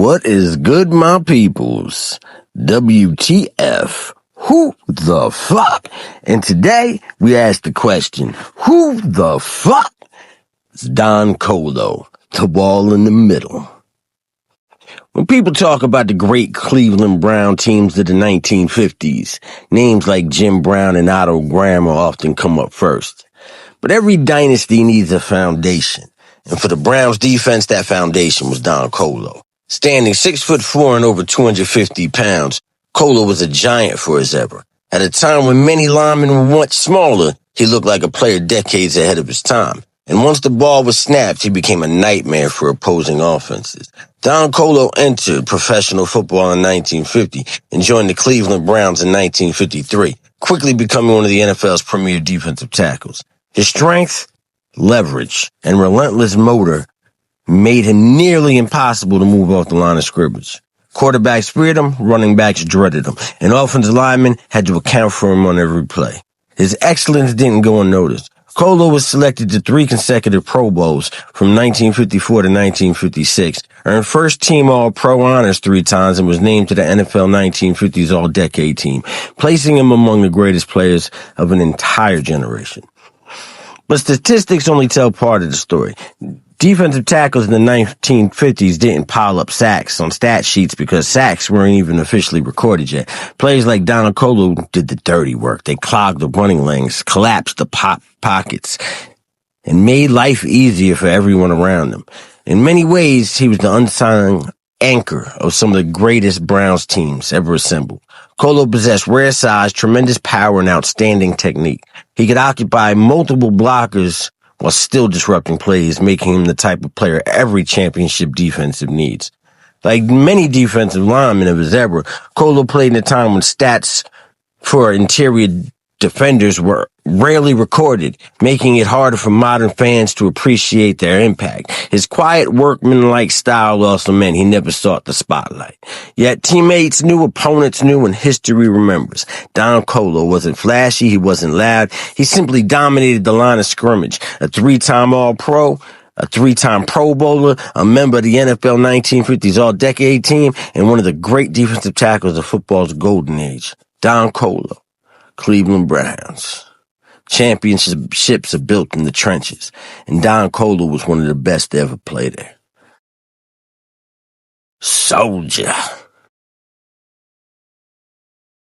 What is good, my peoples? WTF? Who the fuck? And today we ask the question, who the fuck is Don Colo, the wall in the middle? When people talk about the great Cleveland Brown teams of the 1950s, names like Jim Brown and Otto Graham often come up first. But every dynasty needs a foundation. And for the Browns defense, that foundation was Don Colo. Standing 6'4" and over 250 pounds, Colo was a giant for his era. At a time when many linemen were much smaller, he looked like a player decades ahead of his time. And once the ball was snapped, he became a nightmare for opposing offenses. Don Colo entered professional football in 1950 and joined the Cleveland Browns in 1953, quickly becoming one of the NFL's premier defensive tackles. His strength, leverage, and relentless motor made him nearly impossible to move off the line of scrimmage. Quarterbacks feared him, running backs dreaded him, and offensive linemen had to account for him on every play. His excellence didn't go unnoticed. Colo was selected to 3 consecutive Pro Bowls from 1954 to 1956, earned first-team All-Pro honors 3 times, and was named to the NFL 1950s All-Decade team, placing him among the greatest players of an entire generation. But statistics only tell part of the story. Defensive tackles in the 1950s didn't pile up sacks on stat sheets because sacks weren't even officially recorded yet. Players like Don Colo did the dirty work. They clogged the running lanes, collapsed the pockets, and made life easier for everyone around them. In many ways, he was the unsung anchor of some of the greatest Browns teams ever assembled. Colo possessed rare size, tremendous power, and outstanding technique. He could occupy multiple blockers while still disrupting plays, making him the type of player every championship defensive needs. Like many defensive linemen of his era, Colo played in a time when stats for interior defenders were rarely recorded, making it harder for modern fans to appreciate their impact. His quiet, workmanlike style also meant he never sought the spotlight. Yet teammates knew, opponents knew, and history remembers. Don Colo wasn't flashy, he wasn't loud, he simply dominated the line of scrimmage. A 3-time All-Pro, a 3-time Pro Bowler, a member of the NFL 1950s All-Decade team, and one of the great defensive tackles of football's golden age. Don Colo. Cleveland Browns. Championships are built in the trenches, and Don Colo was one of the best to ever play there. Soldier.